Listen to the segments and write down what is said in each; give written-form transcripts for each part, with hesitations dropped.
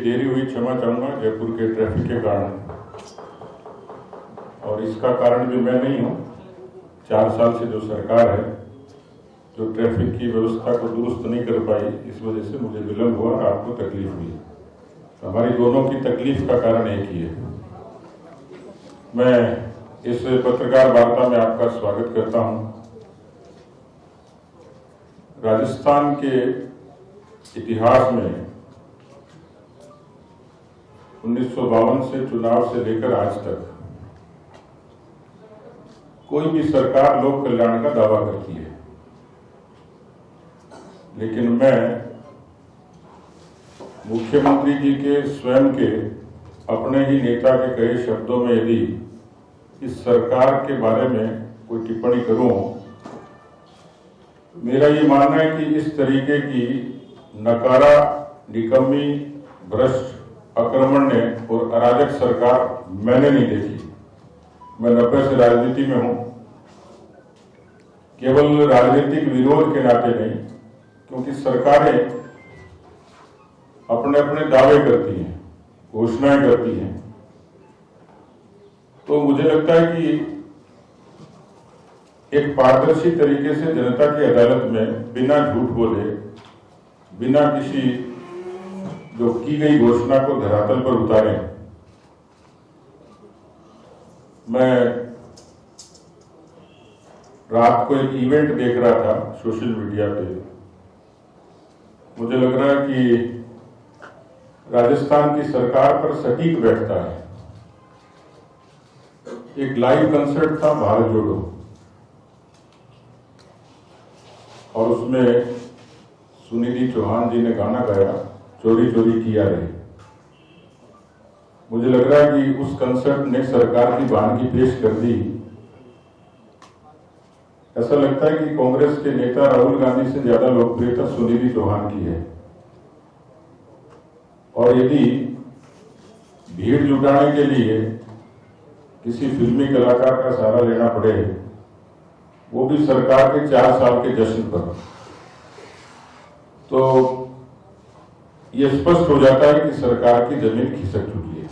देरी हुई क्षमा चाहूँगा जयपुर के ट्रैफिक के कारण, और इसका कारण भी मैं नहीं हूँ। 4 साल से जो सरकार है जो ट्रैफिक की व्यवस्था को दुरुस्त नहीं कर पाई, इस वजह से मुझे विलंब हुआ और आपको तकलीफ हुई। तो हमारी दोनों की तकलीफ का कारण एक ही है। मैं इस पत्रकार वार्ता में आपका स्वागत करता हूँ। राजस्थान के इतिहास में 1952 से चुनाव से लेकर आज तक कोई भी सरकार लोक कल्याण का दावा करती है, लेकिन मैं मुख्यमंत्री जी के स्वयं के अपने ही नेता के कहे शब्दों में यदि इस सरकार के बारे में कोई टिप्पणी करूं, मेरा ये मानना है कि इस तरीके की नकारा, निकम्मी, भ्रष्ट, आक्रमण्य और अराजक सरकार मैंने नहीं देखी। मैं 90 से राजनीति में हूं। केवल राजनीतिक विरोध के नाते नहीं, क्योंकि सरकारें अपने अपने दावे करती हैं, घोषणाएं करती हैं, तो मुझे लगता है कि एक पारदर्शी तरीके से जनता की अदालत में बिना झूठ बोले, बिना किसी जो की गई घोषणा को धरातल पर उतारें। मैं रात को एक इवेंट देख रहा था सोशल मीडिया पे। मुझे लग रहा है कि राजस्थान की सरकार पर सटीक बैठता है। एक लाइव कंसर्ट था भारत जोड़ो, और उसमें सुनिधि चौहान जी ने गाना गाया, चोरी चोरी किया रे। मुझे लग रहा है कि उस कंसर्ट ने सरकार की वानगी पेश कर दी। ऐसा लगता है कि कांग्रेस के नेता राहुल गांधी से ज्यादा लोकप्रियता सुनिधि चौहान की है, और यदि भीड़ जुटाने के लिए किसी फिल्मी कलाकार का सहारा लेना पड़े, वो भी सरकार के 4 साल के जश्न पर, तो ये स्पष्ट हो जाता है कि सरकार की जमीन खिसक चुकी है।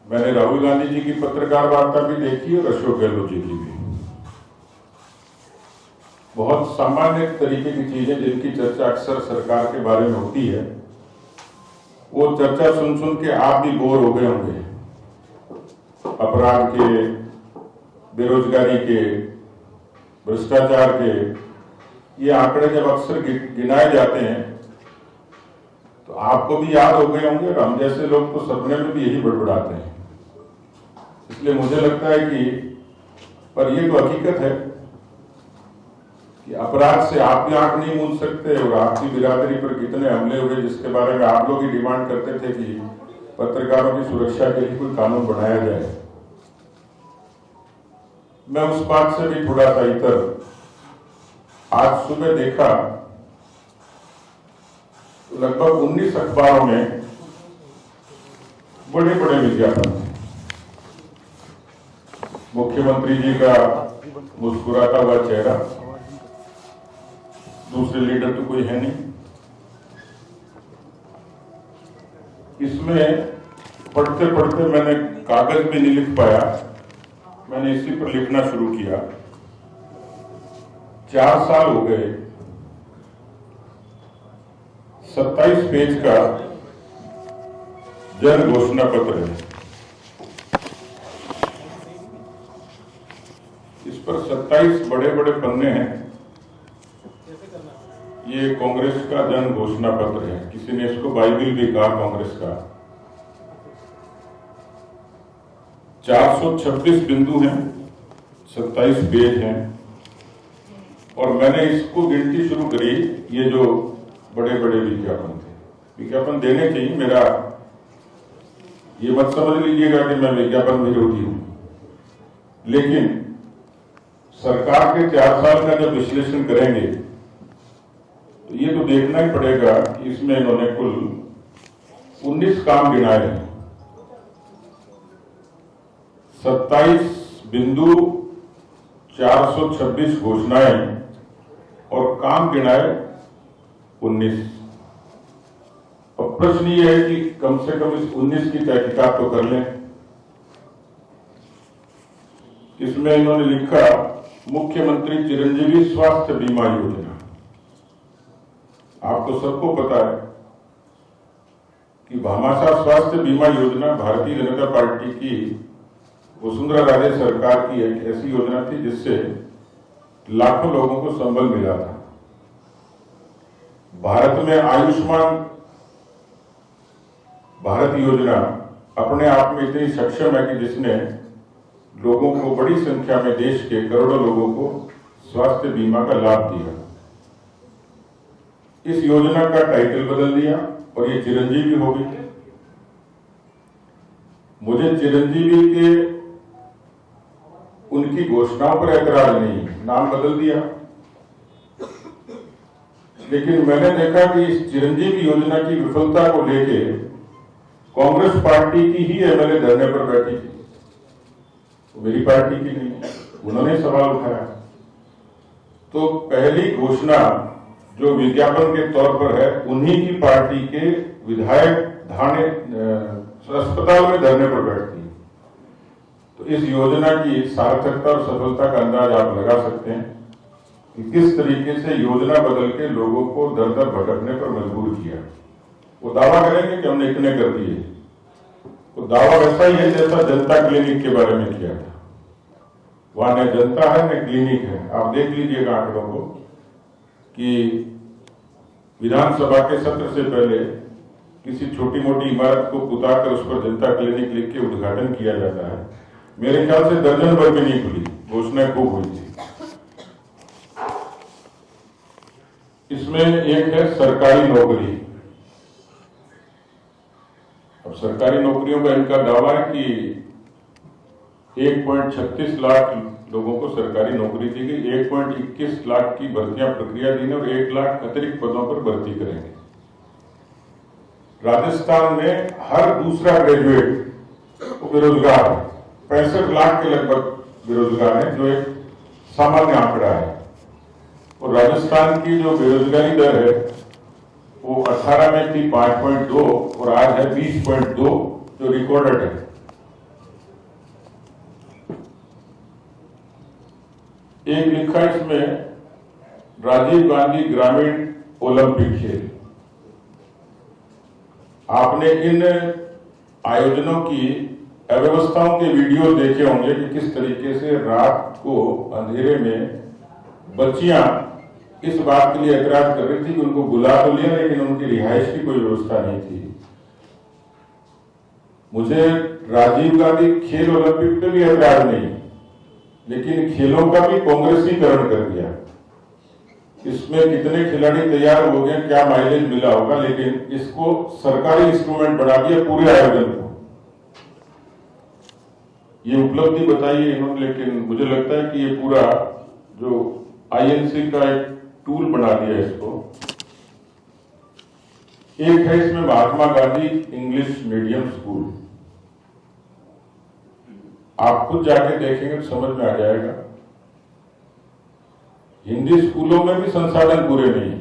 मैंने राहुल गांधी जी की पत्रकार वार्ता भी देखी और अशोक गहलोत जी की भी। बहुत सामान्य तरीके की चीजें जिनकी चर्चा अक्सर सरकार के बारे में होती है, वो चर्चा सुन सुन के आप भी बोर हो गए होंगे। अपराध के, बेरोजगारी के, भ्रष्टाचार के ये आंकड़े जब अक्सर गिनाए जाते हैं तो आपको भी याद हो गए होंगे, और हम जैसे लोग तो सपने में भी यही बड़बड़ाते हैं। इसलिए मुझे लगता है कि पर ये तो हकीकत है कि अपराध से आप भी आंख नहीं मूंद सकते, और आपकी बिरादरी पर कितने हमले हुए जिसके बारे में आप लोग ही डिमांड करते थे कि पत्रकारों की सुरक्षा के लिए कोई कानून बनाया जाए। मैं उस बात से भी थोड़ा सा इतर, आज सुबह देखा तो लगभग 19 अखबारों में बड़े बड़े विज्ञापन थे। मुख्यमंत्री जी का मुस्कुराता हुआ चेहरा, दूसरे लीडर तो कोई है नहीं। इसमें पढ़ते पढ़ते मैंने कागज भी नहीं लिख पाया, मैंने इसी पर लिखना शुरू किया। 4 साल हो गए, 27 पेज का जन घोषणा पत्र है। इस पर 27 बड़े बड़े पन्ने हैं। ये कांग्रेस का जन घोषणा पत्र है। किसी ने इसको बाइबिल भी कहा कांग्रेस का। 426 बिंदु हैं, 27 पेज हैं, और मैंने इसको गिनती शुरू करी। ये जो बड़े बड़े विज्ञापन थे, विज्ञापन देने चाहिए, मेरा ये मत समझ लीजिएगा कि मैं विज्ञापन विरोधी हूं, लेकिन सरकार के 4 साल का जब विश्लेषण करेंगे तो ये तो देखना ही पड़ेगा कि इसमें इन्होंने कुल 19 काम गिनाए हैं। 27 बिंदु, 426 घोषणाएं और काम गिनाए 19। अब प्रश्न ये है कि कम से कम इस 19 की तहकीकात तो कर लें। इसमें इन्होंने लिखा मुख्यमंत्री चिरंजीवी स्वास्थ्य बीमा योजना। आपको सबको पता है कि भामाशाह स्वास्थ्य बीमा योजना भारतीय जनता पार्टी की वसुंधरा राजे सरकार की एक ऐसी योजना थी जिससे लाखों लोगों को संबल मिला था। भारत में आयुष्मान भारत योजना अपने आप में इतनी सक्षम है कि जिसने लोगों को, बड़ी संख्या में देश के करोड़ों लोगों को स्वास्थ्य बीमा का लाभ दिया। इस योजना का टाइटल बदल दिया और ये चिरंजीवी हो गई। मुझे चिरंजीवी के उनकी घोषणाओं पर ऐतराज नहीं, नाम बदल दिया, लेकिन मैंने देखा कि इस चिरंजीवी योजना की विफलता को लेके कांग्रेस पार्टी की ही एमएलए धरने पर बैठी थी, मेरी पार्टी की नहीं, उन्होंने सवाल उठाया। तो पहली घोषणा जो विज्ञापन के तौर पर है, उन्हीं की पार्टी के विधायक अस्पताल में धरने पर बैठती है। तो इस योजना की सार्थकता और सफलता का अंदाज आप लगा सकते हैं कि किस तरीके से योजना बदल के लोगों को दर दर भटकने पर मजबूर किया। वो दावा करेंगे कि हमने इतने कर दिए, तो दावा वैसा ही है जैसा जनता क्लिनिक के बारे में किया था। वहां न जनता है न क्लिनिक है। आप देख लीजिएगा आंकड़ों को कि विधानसभा के सत्र से पहले किसी छोटी मोटी इमारत को उतारकर उस पर जनता क्लिनिक लिख के उद्घाटन किया जाता है। मेरे ख्याल से दर्जन भर भी नहीं खुली, घोषणाएं खूब हुई थी। इसमें एक है सरकारी नौकरी। अब सरकारी नौकरियों का इनका दावा है कि 1.36 लाख लोगों को सरकारी नौकरी दी गई, 1.21 लाख की भर्तियां प्रक्रिया दी और 1 लाख अतिरिक्त पदों पर भर्ती करेंगे। राजस्थान में हर दूसरा ग्रेजुएट वो बेरोजगार है, 65 लाख के लगभग बेरोजगार है, जो एक सामान्य आंकड़ा है। और राजस्थान की जो बेरोजगारी दर है वो 18 में थी 5.2 और आज है 20.2, जो रिकॉर्डेड है। एक लिखा इसमें राजीव गांधी ग्रामीण ओलंपिक खेल। आपने इन आयोजनों की अव्यवस्थाओं के वीडियो देखे होंगे कि किस तरीके से रात को अंधेरे में बच्चियां इस बात के लिए ऐतराज कर रही थी कि उनको बुला तो लिया लेकिन उनकी रिहाइश की कोई व्यवस्था नहीं थी। मुझे राजीव गांधी खेल ओलंपिक पे भी ऐतराज नहीं, लेकिन खेलों का भी कांग्रेसीकरण कर दिया। इसमें कितने खिलाड़ी तैयार हो गए, क्या माइलेज मिला होगा, लेकिन इसको सरकारी इंस्ट्रूमेंट बना दिया पूरे आयोजन को। ये उपलब्धि बताई है इन्होंने, लेकिन मुझे लगता है कि ये पूरा जो आईएनसी का एक टूल बना दिया इसको। एक है इसमें Mahatma Gandhi English medium school. आप खुद जाके देखेंगे तो समझ में आ जाएगा। हिंदी स्कूलों में भी संसाधन पूरे नहीं है।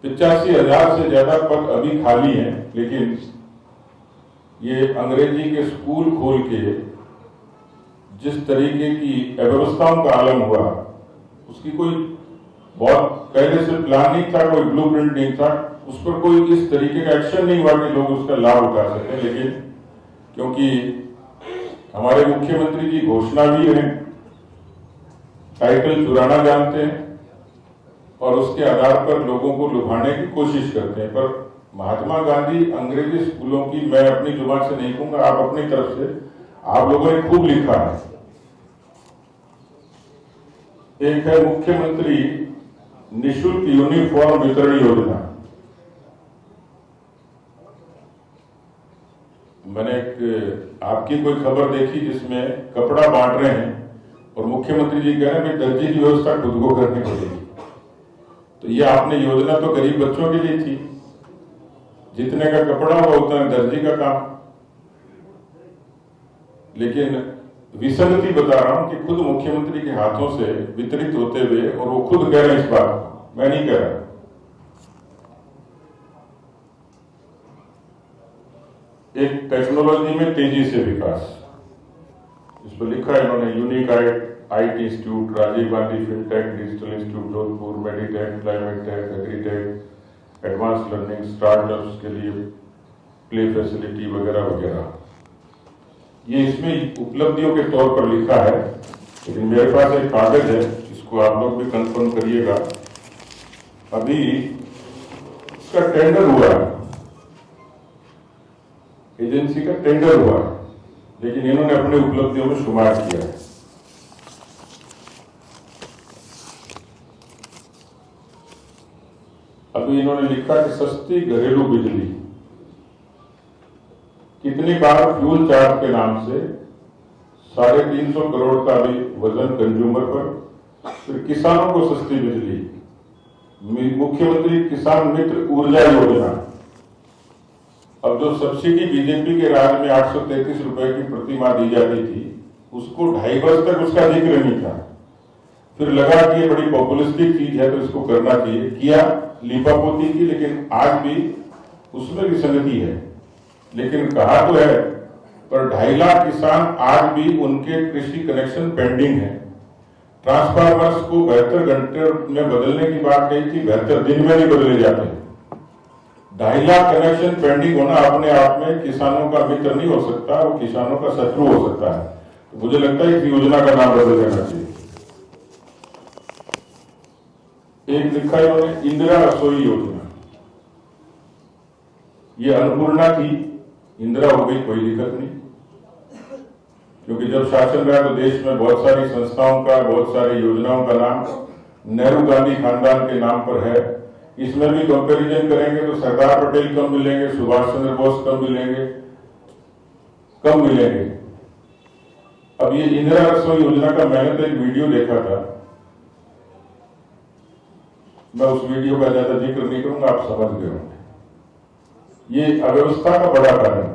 85,000 से ज्यादा पद अभी खाली हैं, लेकिन ये अंग्रेजी के स्कूल खोल के जिस तरीके की अव्यवस्थाओं का आलम हुआ, उसकी कोई बहुत पहले से प्लान नहीं था, कोई ब्लूप्रिंट नहीं था, उस पर कोई इस तरीके का एक्शन नहीं हुआ कि लोग उसका लाभ उठा सके। लेकिन क्योंकि हमारे मुख्यमंत्री जी घोषणा भी है, टाइटल चुराना जानते हैं और उसके आधार पर लोगों को लुभाने की कोशिश करते हैं। पर महात्मा गांधी अंग्रेजी स्कूलों की मैं अपनी जुबान से नहीं कहूंगा, आप अपनी तरफ से आप लोगों ने खूब लिखा है। एक है मुख्यमंत्री निःशुल्क यूनिफॉर्म वितरण योजना। मैंने एक आपकी कोई खबर देखी जिसमें कपड़ा बांट रहे हैं और मुख्यमंत्री जी कह रहे हैं कि दर्जी की व्यवस्था खुद को करनी पड़ेगी। तो ये आपने योजना तो गरीब बच्चों के लिए थी, जितने का कपड़ा हुआ उतना दर्जी का काम। लेकिन विसंगति बता रहा हूं कि खुद मुख्यमंत्री के हाथों से वितरित होते हुए, और वो खुद कह रहे हैं इस बात, मैं नहीं कह रहा। एक टेक्नोलॉजी में तेजी से विकास, इस पर लिखा है इन्होंने unique IT institute, Rajiv Gandhi fintech, digital institute Jodhpur, meditech, climate tech, agritech, advance learning, startups के लिए प्ले फैसिलिटी वगैरह वगैरह। ये इसमें उपलब्धियों के तौर पर लिखा है, लेकिन मेरे पास एक कागज है, इसको आप लोग भी कंफर्म करिएगा। अभी इसका टेंडर हुआ है, एजेंसी का टेंडर हुआ है, लेकिन इन्होंने अपनी उपलब्धियों में शुमार किया है। अभी इन्होंने लिखा कि सस्ती घरेलू बिजली, कितनी बार फ्यूल चार्ज के नाम से 350 करोड़ का भी वजन कंज्यूमर पर, फिर किसानों को सस्ती बिजली, मुख्यमंत्री किसान मित्र ऊर्जा योजना। अब जो सब्सिडी बीजेपी के राज में 833 रुपए की प्रति माह दी जाती थी, उसको 2.5 वर्ष तक उसका जिक्र नहीं था। फिर लगा कि ये बड़ी पॉपुलिस्टिक चीज है तो इसको करना चाहिए, किया, लीपापोती की, लेकिन आज भी उसमें विसंगति है। लेकिन कहा तो है, पर 2.5 लाख किसान आज भी उनके कृषि कनेक्शन पेंडिंग है। ट्रांसफार्मर्स को 72 घंटे में बदलने की बात कही थी, 72 दिन में नहीं बदले जाते। 2.5 लाख कनेक्शन पेंडिंग होना अपने आप में किसानों का मित्र नहीं हो सकता, वो किसानों का शत्रु हो सकता है। तो मुझे लगता है इस योजना का नाम बदल देना चाहिए। एक लिखा है उन्होंने इंदिरा रसोई योजना, ये अन्नपूर्णा थी, इंदिरा हो गई, कोई दिक्कत नहीं, क्योंकि जब शासन रहा तो देश में बहुत सारी संस्थाओं का, बहुत सारी योजनाओं का नाम नेहरू गांधी खानदान के नाम पर है। इसमें भी कंपैरिजन करेंगे तो सरदार पटेल कम मिलेंगे, सुभाष चंद्र बोस कम मिलेंगे, कम मिलेंगे। अब ये इंदिरा रसोई योजना का मैंने तो एक वीडियो देखा था, मैं उस वीडियो का ज्यादा जिक्र नहीं करूंगा, आप समझ गए होंगे। ये अव्यवस्था का बड़ा कारण है।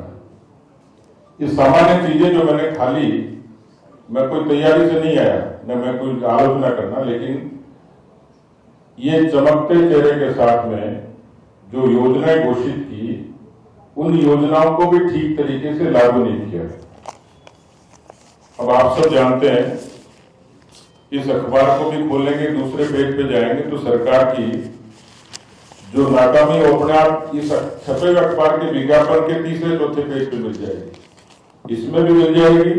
ये सामान्य चीजें जो मैंने खाली, मैं कोई तैयारी से नहीं आया, न मैं कोई आलोचना करना, लेकिन ये चमकते चेहरे के साथ में जो योजनाएं घोषित की, उन योजनाओं को भी ठीक तरीके से लागू नहीं किया। अब आप सब जानते हैं, इस अखबार को भी खोलेंगे, दूसरे पेज पे जाएंगे तो सरकार की जो नाकामी है अपने आप इस छपे हुए अखबार के विज्ञापन के तीसरे चौथे पेज पे मिल जाएगी, इसमें भी मिल जाएगी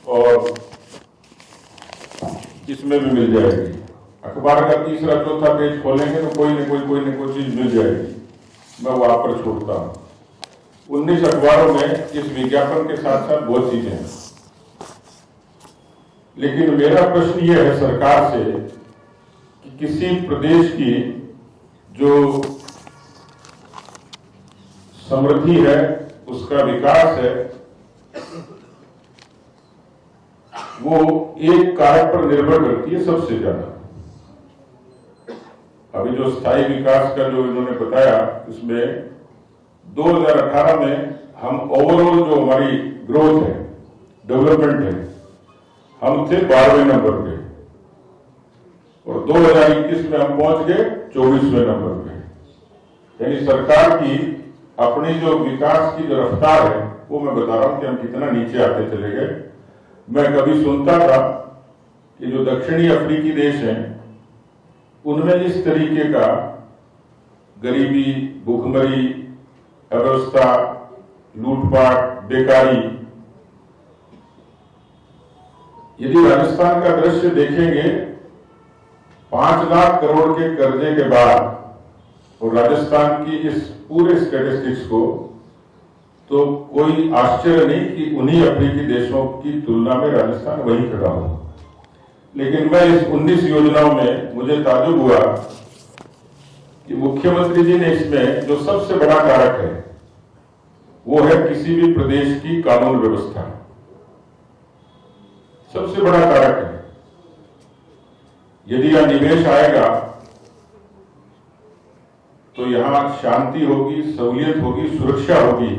और इसमें भी मिल जाएगी। अखबार का तीसरा चौथा पेज खोलेंगे तो कोई न कोई चीज मिल जाएगी। मैं वहां पर छोड़ता हूं। 19 अखबारों में इस विज्ञापन के साथ साथ बहुत चीजें हैं, लेकिन मेरा प्रश्न यह है सरकार से कि किसी प्रदेश की जो समृद्धि है, उसका विकास है, वो एक कारक पर निर्भर करती है सबसे ज्यादा। अभी जो स्थायी विकास का जो इन्होंने बताया, इसमें 2018 में हम ओवरऑल जो हमारी ग्रोथ है, डेवलपमेंट है, हम थे 12वें नंबर पे और 2021 में हम पहुंच गए 24वें नंबर पे। यानी सरकार की अपनी जो विकास की जो रफ्तार है, वो मैं बता रहा हूं कि हम कितना नीचे आते चले गए। मैं कभी सुनता था कि जो दक्षिणी अफ्रीकी देश हैं, उनमें इस तरीके का गरीबी, भूखमरी, अव्यवस्था, लूटपाट, बेकारी, यदि राजस्थान का दृश्य देखेंगे 5 लाख करोड़ के कर्जे के बाद और राजस्थान की इस पूरे स्टैटिस्टिक्स को, तो कोई आश्चर्य नहीं कि उन्हीं अफ्रीकी देशों की तुलना में राजस्थान वहीं खड़ा हो। लेकिन मैं इस 19 योजनाओं में मुझे ताज्जुब हुआ कि मुख्यमंत्री जी ने इसमें जो सबसे बड़ा कारक है, वो है किसी भी प्रदेश की कानून व्यवस्था। सबसे बड़ा कारक है। यदि यह निवेश आएगा तो यहां शांति होगी, सहूलियत होगी, सुरक्षा होगी,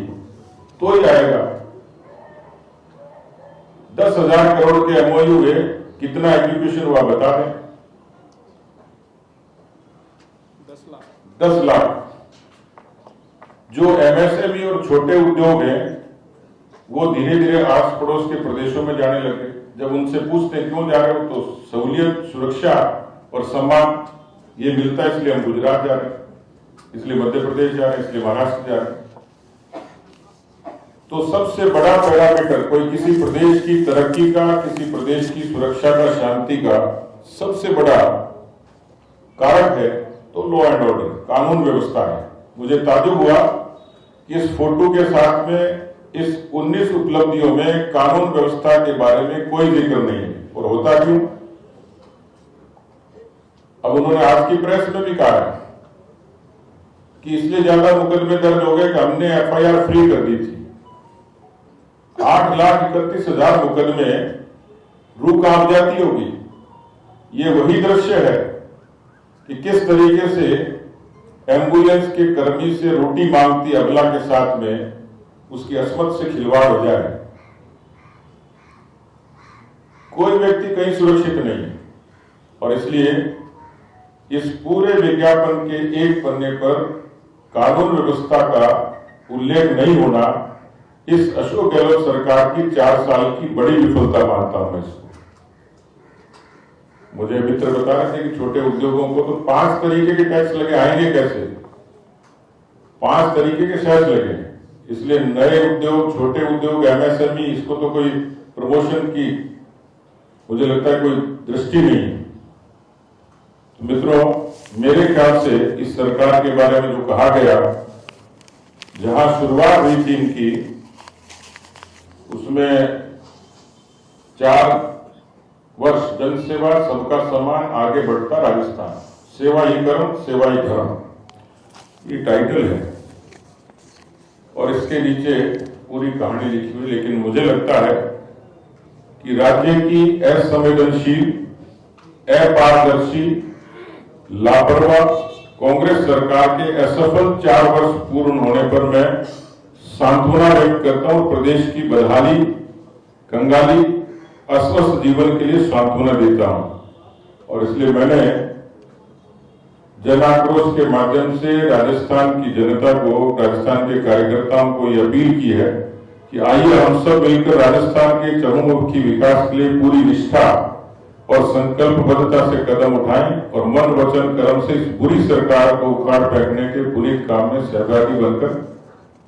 तो ही आएगा। 10,000 करोड़ के एमओयू हुए, कितना एग्जीक्यूशन हुआ बता दें? 10 लाख। जो एमएसएमई और छोटे उद्योग हैं वो धीरे धीरे आस पड़ोस के प्रदेशों में जाने लगे। जब उनसे पूछते हैं क्यों जा रहे हो, तो सहूलियत, सुरक्षा और सम्मान ये मिलता है, इसलिए हम गुजरात जा रहे हैं, इसलिए मध्य प्रदेश जा रहे हैं, इसलिए महाराष्ट्र जा रहे हैं। तो सबसे बड़ा पैरामीटर कोई किसी प्रदेश की तरक्की का, किसी प्रदेश की सुरक्षा का, शांति का सबसे बड़ा कारक है तो लॉ एंड ऑर्डर, कानून व्यवस्था है। मुझे ताज्जुब हुआ कि इस फोटो के साथ में इस 19 उपलब्धियों में कानून व्यवस्था के बारे में कोई जिक्र नहीं है। और होता क्यों? अब उन्होंने आज की प्रेस में भी कहा है कि इसलिए ज्यादा मुकदमे दर्ज हो गए कि हमने एफआईआर फ्री कर दी थी। 8,31,000 मुकदमे रूह कांप जाती होगी। ये वही दृश्य है कि किस तरीके से एम्बुलेंस के कर्मी से रोटी मांगती अबला के साथ में उसकी अस्मत से खिलवाड़ हो जाए। कोई व्यक्ति कहीं सुरक्षित नहीं है और इसलिए इस पूरे विज्ञापन के एक पन्ने पर कानून व्यवस्था का उल्लेख नहीं होना इस अशोक गहलोत सरकार की 4 साल की बड़ी विफलता मानता हूं मैं इसको। मुझे मित्र बता रहे थे कि छोटे उद्योगों को तो 5 तरीके के टैक्स लगे, आएंगे कैसे? 5 तरीके के सेस लगे, इसलिए नए उद्योग, छोटे उद्योग, एमएसएमई, इसको तो कोई प्रमोशन की मुझे लगता है कोई दृष्टि नहीं है। तो मित्रों, मेरे ख्याल से इस सरकार के बारे में जो कहा गया, जहां शुरुआत हुई थी इनकी, उसमें 4 वर्ष जनसेवा, सबका सम्मान, आगे बढ़ता राजस्थान, सेवा ही कर्म, सेवा ही धर्म, ये टाइटल है और इसके नीचे पूरी कहानी लिखी हुई। लेकिन मुझे लगता है कि राज्य की असंवेदनशील, अपारदर्शी, लापरवाह कांग्रेस सरकार के असफल 4 वर्ष पूर्ण होने पर मैं सांत्वना व्यक्त करता हूं। प्रदेश की बदहाली, कंगाली, अस्वस्थ जीवन के लिए सांत्वना देता हूं और इसलिए मैंने जन आक्रोश के माध्यम से राजस्थान की जनता को, राजस्थान के कार्यकर्ताओं को यह अपील की है कि आइए हम सब मिलकर राजस्थान के चहुमुखी विकास के लिए पूरी निष्ठा और संकल्पबद्धता से कदम उठाएं और मन, वचन, कर्म से इस बुरी सरकार को उखाड़ फेंकने के पुनीत काम में सहभागी बनकर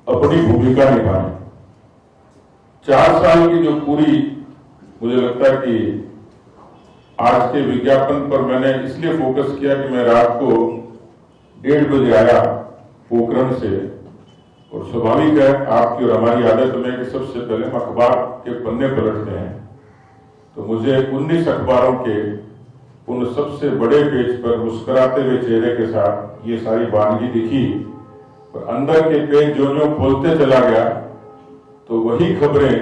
अपनी भूमिका निभाएं। 4 साल की जो पूरी, मुझे लगता है कि आज के विज्ञापन पर मैंने इसलिए फोकस किया कि मैं रात को 1:30 बजे आया पोखरण से और स्वाभाविक है आपकी और हमारी आदत में कि सबसे पहले हम अखबार के पन्ने पलटते हैं। तो मुझे 19 अखबारों के उन सबसे बड़े पेज पर मुस्कुराते हुए चेहरे के साथ ये सारी वानगी दिखी और अंदर के पेज जो खोलते चला गया तो वही खबरें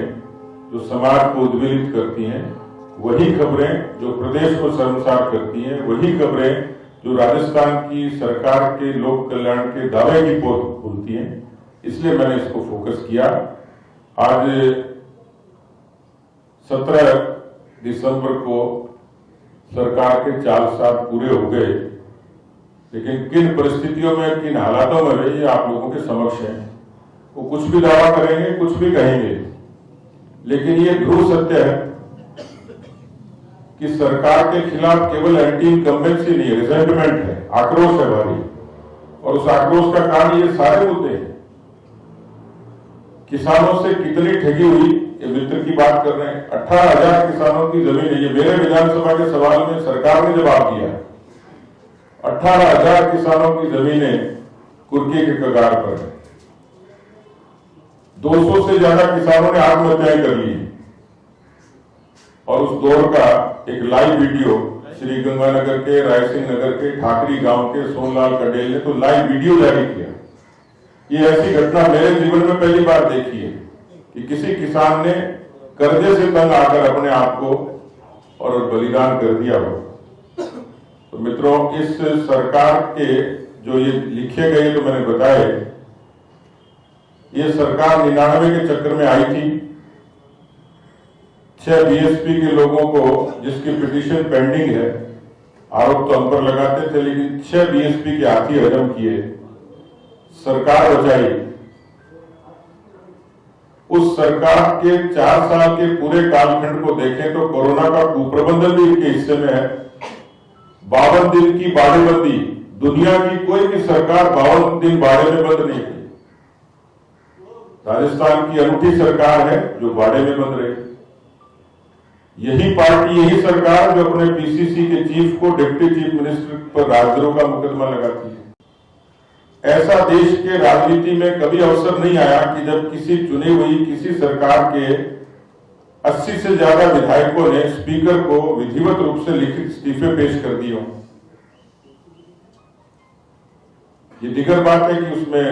जो समाज को उद्वेलित करती हैं, वही खबरें जो प्रदेश को शर्मसार करती हैं, वही खबरें जो राजस्थान की सरकार के लोक कल्याण के दावे की पोल खोलती हैं। इसलिए मैंने इसको फोकस किया। आज 17 दिसंबर को सरकार के 4 साल पूरे हो गए, लेकिन किन परिस्थितियों में, किन हालातों में रही, आप लोगों के समक्ष है। वो कुछ भी दावा करेंगे, कुछ भी कहेंगे, लेकिन ये ध्रुव सत्य है कि सरकार के खिलाफ केवल एंटी इनकम्बेंसी नहीं है, रिजेंटमेंट है, आक्रोश है भारी। और उस आक्रोश का कारण ये सारे मुद्दे हैं। किसानों से कितनी ठगी हुई, ये मित्र की बात कर रहे हैं। 18,000 किसानों की जमीन है, ये मेरे विधानसभा के सवाल में सरकार ने जवाब दिया। 18,000 किसानों की जमीनें कुर्की के कगार पर है। 200 से ज्यादा किसानों ने आत्महत्याएं कर ली और उस दौर का एक लाइव वीडियो श्री गंगानगर के, रायसिंह नगर के, ठाकरी गांव के सोनलाल कटेल ने तो लाइव वीडियो जारी किया। ये ऐसी घटना मेरे जीवन में पहली बार देखी है कि किसी किसान ने कर्जे से तंग आकर अपने आप को और बलिदान कर दिया हो। तो मित्रों, इस सरकार के जो ये लिखे गए तो मैंने बताए, ये सरकार 99 के चक्कर में आई थी। 6 बीएसपी के लोगों को, जिसकी पिटीशन पेंडिंग है, आरोप तो हम पर लगाते थे, लेकिन 6 बीएसपी के हाथी हजम किए, सरकार बचाई उस सरकार के 4 साल के पूरे कालखंड को देखें तो कोरोना का कुप्रबंधन भी इनके हिस्से में है। 52 दिन की बाड़ेबंदी, दुनिया की कोई भी सरकार 52 दिन बाड़े में बंद नहीं थी। राजस्थान की अनूठी सरकार है जो बाड़े में बंद रही। यही पार्टी, यही सरकार जो अपने पीसीसी के चीफ को डिप्टी चीफ मिनिस्टर पर राजद्रोह का मुकदमा लगाती है। ऐसा देश के राजनीति में कभी अवसर नहीं आया कि जब किसी चुनी हुई किसी सरकार के 80 से ज्यादा विधायकों ने स्पीकर को विधिवत रूप से लिखित इस्तीफे पेश कर दिए हों। ये दिगर बात है कि उसमें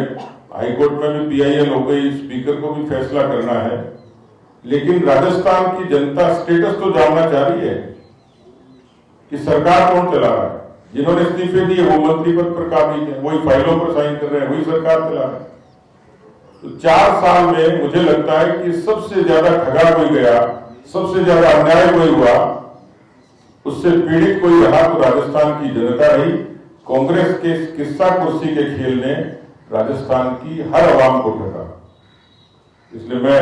हाईकोर्ट में भी पीआईएल हो गई, स्पीकर को भी फैसला करना है, लेकिन राजस्थान की जनता स्टेटस तो जानना चाह रही है कि सरकार कौन चला रहा है। जिन्होंने इस्तीफे दिए वो मंत्री पद पर काबिज है, वही फाइलों पर साइन कर रहे हैं, वही सरकार चला रहे हैं। तो 4 साल में मुझे लगता है कि सबसे ज्यादा ठगा कोई गया, सबसे ज्यादा अन्याय कोई हुआ, उससे पीड़ित कोई रहा तो राजस्थान की जनता रही। कांग्रेस के किस्सा कुर्सी के खेल ने राजस्थान की हर आवाम को ठगा। इसलिए मैं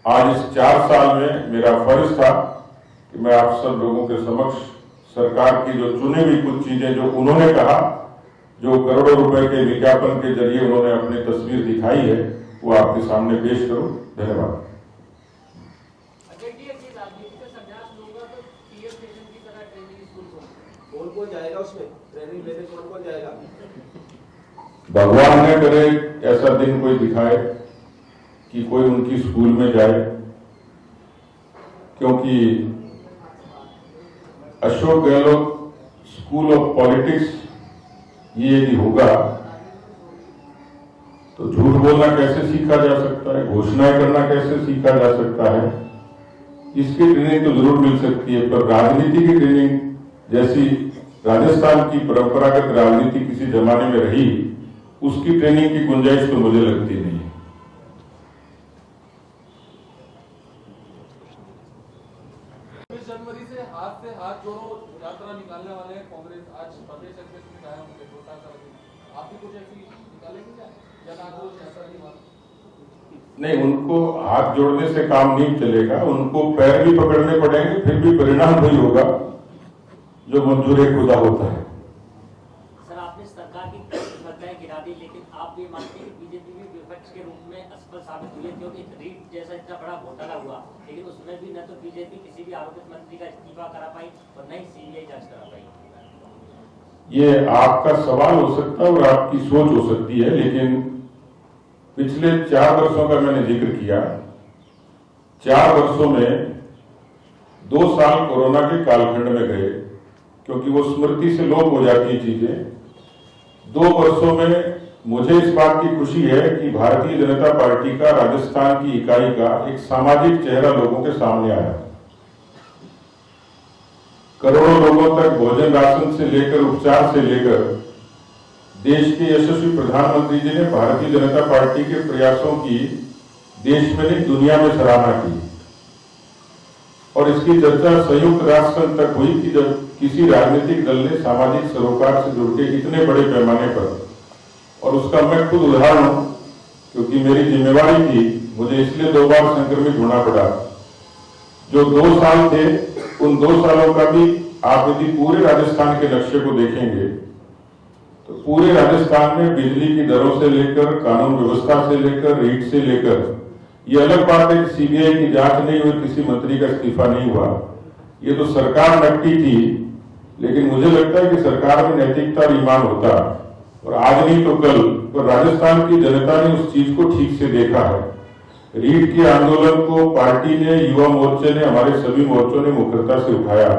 आज इस 4 साल में मेरा फर्ज था कि मैं आप सब लोगों के समक्ष सरकार की जो चुनी हुई कुछ चीजें जो उन्होंने कहा, जो करोड़ों रुपए के विज्ञापन के जरिए उन्होंने अपनी तस्वीर दिखाई है, वो आपके सामने पेश करूं। धन्यवाद। कौन जाएगा उसमें ट्रेनिंग लेने? कौन जाएगा? भगवान ने करे ऐसा दिन कोई दिखाए कि कोई उनकी स्कूल में जाए, क्योंकि Ashok Gehlot school of politics ये यदि होगा तो झूठ बोलना कैसे सीखा जा सकता है, घोषणाएं करना कैसे सीखा जा सकता है। इसकी ट्रेनिंग तो जरूर मिल सकती है, पर राजनीति की ट्रेनिंग जैसी राजस्थान की परंपरागत राजनीति किसी जमाने में रही, उसकी ट्रेनिंग की गुंजाइश तो मुझे लगती नहीं है। 20 जनवरी से हाथ जोड़ो यात्रा निकालने वाले हैं कांग्रेस। आज प्रदेश अध्यक्ष ने कहा होंगे छोटा सा, आप भी कुछ ऐसी निकालेंगे क्या? जन आक्रोश ऐसा नहीं, उनको हाथ जोड़ने से काम नहीं चलेगा, उनको पैर भी पकड़ने पड़ेंगे, फिर भी परिणाम वही होगा जो मंजूर खुदा होता है। सर, आपने सरकार की प्रतिबद्धताएं गिरा दी, लेकिन आप भी मानते हैं कि बीजेपी भी विपक्ष के रूप में असफल साबित हुई है, क्योंकि रीट जैसा इतना बड़ा घोटाला हुआ, लेकिन उसमें भी न तो बीजेपी किसी भी आरोपित मंत्री का इस्तीफा करा पाई और न ही सीबीआई जांच करा पाई। ये आपका सवाल हो सकता है और आपकी सोच हो सकती है, लेकिन पिछले 4 वर्षों का मैंने जिक्र किया। 4 वर्षों में 2 साल कोरोना के कालखंड में गए, क्योंकि वो स्मृति से लोप हो जाती चीजें। 2 वर्षों में मुझे इस बात की खुशी है कि भारतीय जनता पार्टी का राजस्थान की इकाई का एक सामाजिक चेहरा लोगों के सामने आया। करोड़ों लोगों तक भोजन राशन से लेकर उपचार से लेकर देश के यशस्वी प्रधानमंत्री जी ने भारतीय जनता पार्टी के प्रयासों की देश में नहीं दुनिया में सराहना की, और इसकी चर्चा संयुक्त राष्ट्र संघ तक हुई कि जब किसी राजनीतिक दल ने सामाजिक सरोकार से जुड़ के इतने बड़े पैमाने पर, और उसका मैं खुद उदाहरण हूं क्योंकि मेरी जिम्मेवारी थी, मुझे इसलिए 2 बार संक्रमित होना पड़ा। जो 2 साल थे, उन 2 सालों का भी आप यदि पूरे राजस्थान के नक्शे को देखेंगे तो पूरे राजस्थान में बिजली की दरों से लेकर कानून व्यवस्था से लेकर रीट से लेकर, ये अलग बात है कि सीबीआई की जांच नहीं हुई, किसी मंत्री का इस्तीफा नहीं हुआ, ये तो सरकार नकटी थी, लेकिन मुझे लगता है कि सरकार में नैतिकता और ईमान होता, और आज नहीं तो कल पर राजस्थान की जनता ने उस चीज को ठीक से देखा है। रीट के आंदोलन को पार्टी ने, युवा मोर्चे ने, हमारे सभी मोर्चों ने मुखरता से उठाया,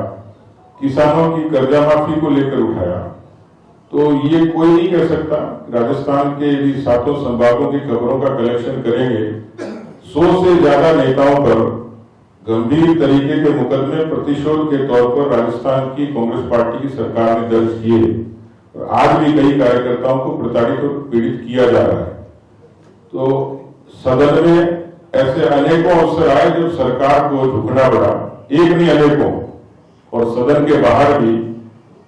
किसानों की कर्जा माफी को लेकर उठाया। तो ये कोई नहीं कह सकता, राजस्थान के यदि 7 संभागों की खबरों का कलेक्शन करेंगे, 100 से ज्यादा नेताओं पर गंभीर तरीके के मुकदमे प्रतिशोध के तौर पर राजस्थान की कांग्रेस पार्टी की सरकार ने दर्ज किए, और आज भी कई कार्यकर्ताओं को प्रताड़ित और पीड़ित किया जा रहा है। तो सदन में ऐसे अनेकों अवसर आए जब सरकार को झुकना पड़ा, एक नहीं अनेकों, और सदन के बाहर भी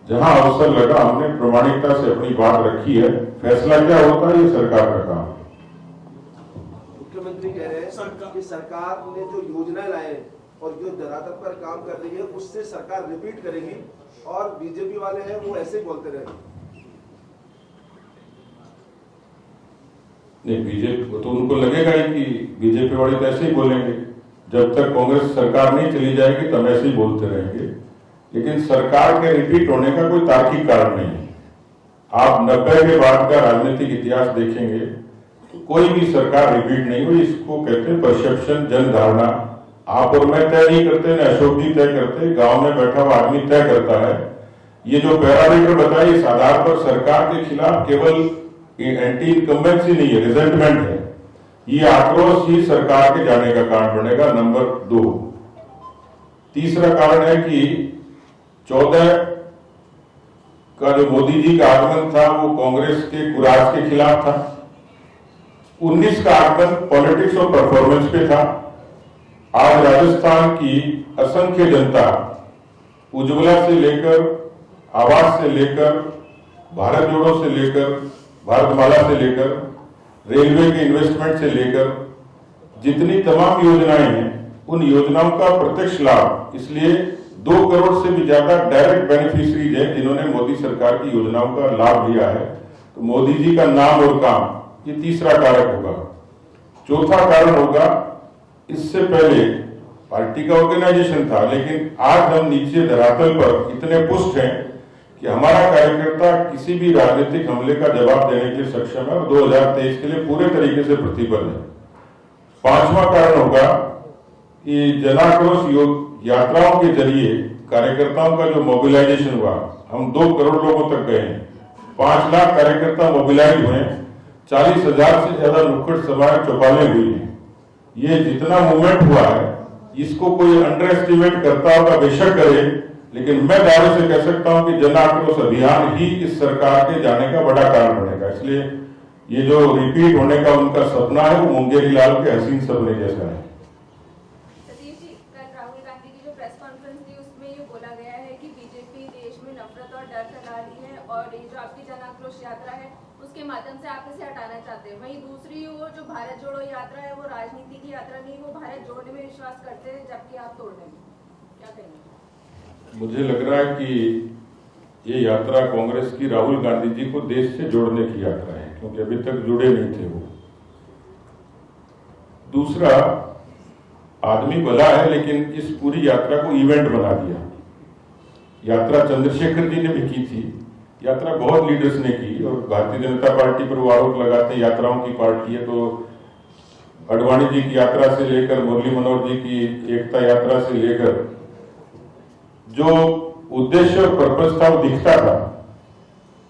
जहां अवसर लगा हमने प्रामाणिकता से अपनी बात रखी है। फैसला क्या होता है ये सरकार का काम है। मुख्यमंत्री कह रहे हैं कि सरकार ने जो योजनाएं लाए हैं और जो धरातल पर काम कर रही है उससे सरकार रिपीट करेगी और बीजेपी वाले हैं वो ऐसे ही बोलते रहेंगे। नहीं, बीजेपी तो उनको लगेगा ही कि बीजेपी वाले तो ऐसे ही बोलेंगे, जब तक कांग्रेस सरकार नहीं चली जाएगी तब ऐसे ही बोलते रहेंगे। लेकिन सरकार के रिपीट होने का कोई तार्किक कारण नहीं है। आप 90 के बाद का राजनीतिक इतिहास देखेंगे तो कोई भी सरकार रिपीट नहीं हुई। इसको कहते हैं परसेप्शन, जन धारणा। आप और मैं तय नहीं करते, न अशोक जी तय करते, गांव में बैठा हुआ आदमी तय करता है। ये जो पैरामीटर बताए इस आधार पर सरकार के खिलाफ केवल एंटी इनकम्बेंसी नहीं है, रिजेंटमेंट है। ये आक्रोश ही सरकार के जाने का कारण बनेगा। नंबर 2, तीसरा कारण है कि 14 का जो मोदी जी का आगमन था वो कांग्रेस के कुराज के खिलाफ था। 19 का आगमन पॉलिटिक्स और परफॉर्मेंस पे था। आज राजस्थान की असंख्य जनता उज्ज्वला से लेकर, आवास से लेकर, भारत जोड़ो से लेकर, भारतमाला से लेकर, रेलवे के इन्वेस्टमेंट से लेकर जितनी तमाम योजनाएं हैं उन योजनाओं का प्रत्यक्ष लाभ, इसलिए 2 करोड़ से भी ज्यादा डायरेक्ट बेनिफिशियरीज हैं जिन्होंने मोदी सरकार की योजनाओं का लाभ लिया है। तो मोदी जी का नाम और काम, ये तीसरा कारक होगा। चौथा कारण होगा, इससे पहले पार्टी का ऑर्गेनाइजेशन था, लेकिन आज हम नीचे धरातल पर इतने पुष्ट हैं कि हमारा कार्यकर्ता किसी भी राजनीतिक हमले का जवाब देने के लिए सक्षम है और 2023 के लिए पूरे तरीके से प्रतिबद्ध है। 5वां कारण होगा कि जनाक्रोश यात्राओं के जरिए कार्यकर्ताओं का जो मोबिलाइजेशन हुआ, हम 2 करोड़ लोगों तक गए हैं, 5 लाख कार्यकर्ता मोबिलाइज हुए, 40,000 से ज्यादा नुक्कड़ सभाएं चौपालें हुई हैं। ये जितना मूवमेंट हुआ है इसको कोई अंडर एस्टिमेट करता होगा, बेशक करे, लेकिन मैं दावे से कह सकता हूं कि जन आक्रोश अभियान ही इस सरकार के जाने का बड़ा कारण बनेगा। इसलिए ये जो रिपीट होने का उनका सपना है वो मुंगेरी लाल के हसीन सपने जैसा है। सतीश जी, कल राहुल गांधी की जो प्रेस कॉन्फ्रेंस थी उसमें ये बोला गया है कि बीजेपी देश में नफरत और डर फैला रही है और ये जो आपकी जन आक्रोश यात्रा है उसके माध्यम से आप इसे हटाना चाहते हैं। वहीं दूसरी ओर जो भारत जोड़ो यात्रा है वो राजनीति की यात्रा नहीं, वो भारत जोड़ने में विश्वास करते हैं जबकि आप तोड़ने में, क्या कहेंगे? मुझे लग रहा है कि ये यात्रा कांग्रेस की राहुल गांधी जी को देश से जोड़ने की यात्रा है, क्योंकि अभी तक जुड़े नहीं थे वो। दूसरा, आदमी भला है लेकिन इस पूरी यात्रा को इवेंट बना दिया। यात्रा चंद्रशेखर जी ने भी की थी, यात्रा बहुत लीडर्स ने की, और भारतीय जनता पार्टी पर वो आरोप लगाते हैं यात्राओं की पार्टी है। तो अडवाणी जी की यात्रा से लेकर मुरली मनोहर जी की एकता यात्रा से लेकर जो उद्देश्य और पर्पस था वो दिखता था।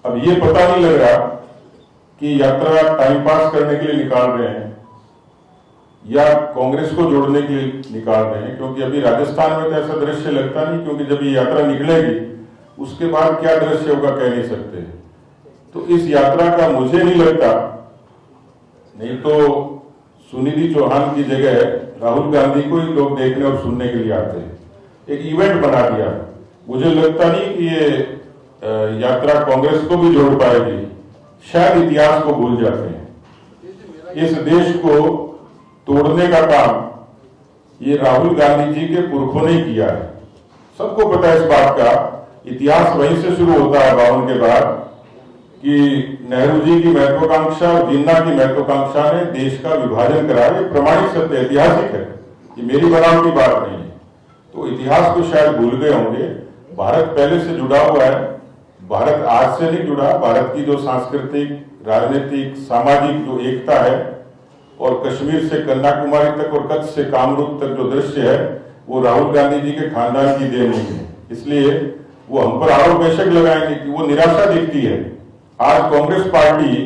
अब ये पता नहीं लग रहा कि यात्रा टाइम पास करने के लिए निकाल रहे हैं या कांग्रेस को जोड़ने के लिए निकाल रहे हैं, क्योंकि अभी राजस्थान में तो ऐसा दृश्य लगता नहीं, क्योंकि जब ये यात्रा निकलेगी उसके बाद क्या दृश्य होगा कह नहीं सकते। तो इस यात्रा का मुझे नहीं लगता, नहीं तो सुनिधि चौहान की जगह राहुल गांधी को ही लोग देखने और सुनने के लिए आते हैं। एक इवेंट बना दिया। मुझे लगता नहीं कि ये यात्रा कांग्रेस को भी जोड़ पाएगी, शायद इतिहास को भूल जाते हैं। इस देश को तोड़ने का काम ये राहुल गांधी जी के पुरखों ने किया है, सबको पता है इस बात का। इतिहास वहीं से शुरू होता है 52 के बाद, कि नेहरू जी की महत्वाकांक्षा और जिन्ना की महत्वाकांक्षा ने देश का विभाजन कराया। ये प्रमाणिक सत्य ऐतिहासिक है, ये मेरी बनावटी बात नहीं है। तो इतिहास को शायद भूल गए होंगे। भारत पहले से जुड़ा हुआ है, भारत आज से नहीं जुड़ा। भारत की जो सांस्कृतिक, राजनीतिक, सामाजिक जो एकता है, और कश्मीर से कन्याकुमारी तक और कच्छ से कामरूप तक जो दृश्य है वो राहुल गांधी जी के खानदान की देन नहीं है। इसलिए वो हम पर आरोप बेशक लगाएंगे कि वो निराशा दिखती है। आज कांग्रेस पार्टी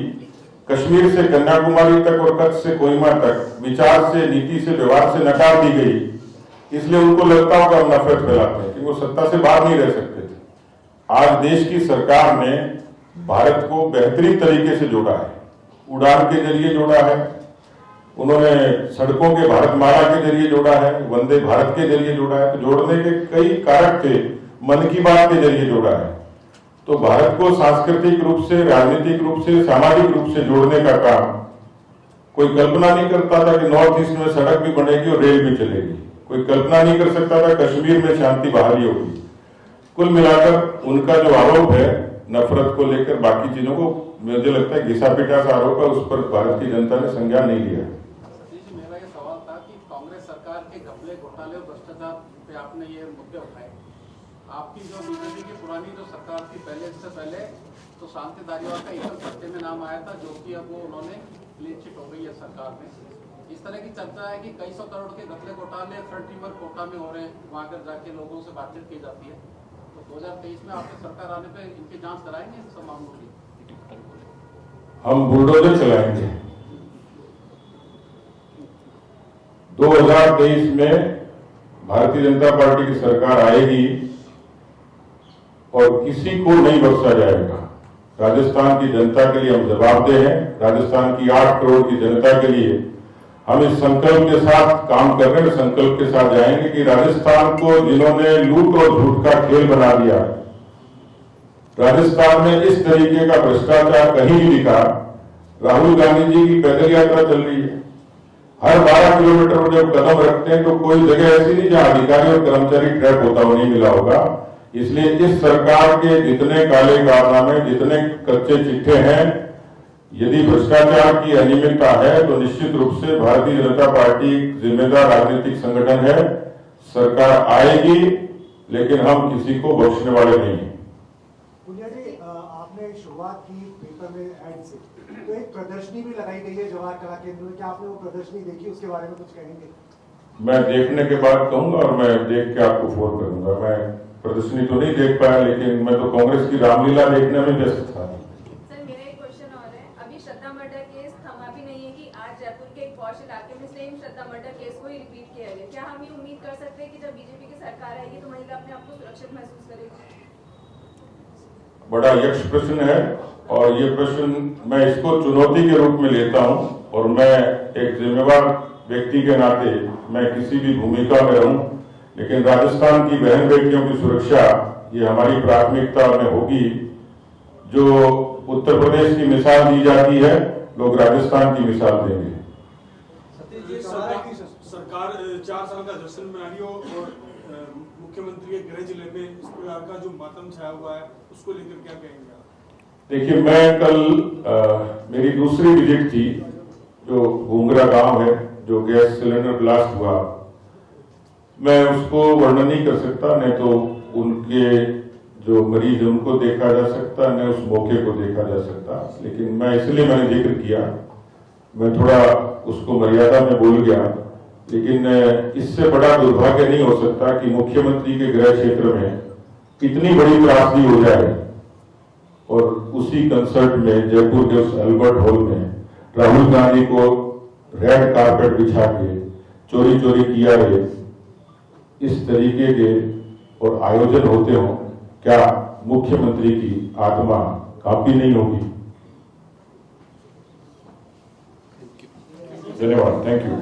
कश्मीर से कन्याकुमारी तक और कच्छ से कोहिमा तक विचार से, नीति से, व्यवहार से नकार दी गई, इसलिए उनको लगता होगा हम नफरत फैलाते हैं, कि वो सत्ता से बाहर नहीं रह सकते थे। आज देश की सरकार ने भारत को बेहतरीन तरीके से जोड़ा है, उड़ान के जरिए जोड़ा है, उन्होंने सड़कों के भारतमाला के जरिए जोड़ा है, वंदे भारत के जरिए जोड़ा है। तो जोड़ने के कई कारक थे, मन की बात के जरिए जोड़ा है। तो भारत को सांस्कृतिक रूप से, राजनीतिक रूप से, सामाजिक रूप से जोड़ने का काम कोई कल्पना नहीं करता था कि नॉर्थ ईस्ट में सड़क भी बनेगी और रेल भी चलेगी। कोई कल्पना नहीं कर सकता था कश्मीर में शांति बहाली होगी। कुल मिलाकर उनका जो आरोप है नफरत को लेकर, बाकी चीजों को, मुझे लगता है घिसा पिटा सा आरोप है, उस पर भारत की जनता ने संज्ञान नहीं लिया। सतीश जी, मेरा ये सवाल था कि कांग्रेस सरकार के घपले, घोटाले और भ्रष्टाचार पे आपने ये मुद्दे उठाए। आपकी जो बीजेपी की पुरानी जो सरकार थी पहले, इससे पहले तो शांति धारीवाल का एकल सत्ते में नाम आया था, जो कि अब वो उन्होंने क्लीन चिट हो गई है सरकार में। इस तरह की चर्चा है कि कई सौ करोड़ के घपले घोटाले फ्रंट टीमर कोटा में हो रहे हैं, वहां कर जाके लोगों से बातचीत की जाती है। तो 2023 में आपकी सरकार आने पे इनकी जांच कराएंगे इन सब मामलों की? हम बुलडोजर चलाएंगे। 2023 में भारतीय जनता पार्टी की सरकार आएगी और किसी को नहीं बख्शा जाएगा। राजस्थान की जनता के लिए हम जवाबदेह हैं। राजस्थान की 8 करोड़ की जनता के लिए हम इस संकल्प के साथ काम कर रहे हैं, संकल्प के साथ जाएंगे कि राजस्थान को जिन्होंने लूट और झूठ का खेल बना दिया, राजस्थान में इस तरीके का भ्रष्टाचार कहीं नहीं दिखा। राहुल गांधी जी की पैदल यात्रा चल रही है, हर 12 किलोमीटर पर जब कदम रखते हैं तो कोई जगह ऐसी नहीं जहां अधिकारी और कर्मचारी ट्रैप होता हुआ नहीं मिला होगा। इसलिए इस सरकार के जितने काले कारनामे, जितने कच्चे चिट्ठे हैं, यदि भ्रष्टाचार की अनियमितता है तो निश्चित रूप से भारतीय जनता पार्टी जिम्मेदार राजनीतिक संगठन है। सरकार आएगी, लेकिन हम किसी को बख्शने वाले नहीं हैं। पुनिया जी, आपने शुरुआत की पेपर में ऐड से, तो एक प्रदर्शनी भी लगाई गई है जवाहर कला केंद्र में। क्या आपने वो प्रदर्शनी देखी, उसके बारे में कुछ कहेंगे? मैं देखने के बाद कहूंगा और मैं देख के आपको फोन करूंगा। मैं प्रदर्शनी तो नहीं देख पाया, लेकिन मैं तो कांग्रेस की रामलीला देखने में व्यस्त था। सर, मेरा एक क्वेश्चन और है। अभी श्रद्धा मर्डर केस थमा भी नहीं है कि आज जयपुर के एक पॉश इलाके में सेम श्रद्धा मर्डर केस को ही रिपीट किया गया। क्या हम ये उम्मीद कर सकते हैं कि जब बीजेपी की सरकार आएगी तो महिला अपने आप को सुरक्षित महसूस करेगी? बड़ा यक्ष प्रश्न है और ये प्रश्न मैं इसको चुनौती के रूप में लेता हूं और मैं एक जिम्मेवार व्यक्ति के नाते मैं किसी भी भूमिका में रहूं, लेकिन राजस्थान की बहन बेटियों की सुरक्षा ये हमारी प्राथमिकता में होगी। जो उत्तर प्रदेश की मिसाल दी जाती है, लोग राजस्थान की मिसाल देंगे। सतीश जी, सरकार 4 साल का जश्न मना रही हो और मुख्यमंत्री के गृह जिले में इस प्रकार का जो मातम छाया हुआ है, उसको लेकर क्या कहेंगे आप? देखिए, मैं कल मेरी दूसरी विजिट थी, जो घूंगरा गांव है, जो गैस सिलेंडर ब्लास्ट हुआ, मैं उसको वर्णन नहीं कर सकता। न तो उनके जो मरीज उनको देखा जा सकता, न उस मौके को देखा जा सकता, लेकिन मैं इसलिए मैंने जिक्र किया। मैं थोड़ा उसको मर्यादा में बोल गया, लेकिन इससे बड़ा दुर्भाग्य नहीं हो सकता कि मुख्यमंत्री के गृह क्षेत्र में इतनी बड़ी त्रासदी हो जाए और उसी कंसर्ट में जयपुर के उस अल्बर्ट हॉल में राहुल गांधी को रेड कारपेट बिछा के चोरी चोरी किया है, इस तरीके के और आयोजन होते हो। क्या मुख्यमंत्री की आत्मा काफी नहीं होगी? धन्यवाद, थैंक यू।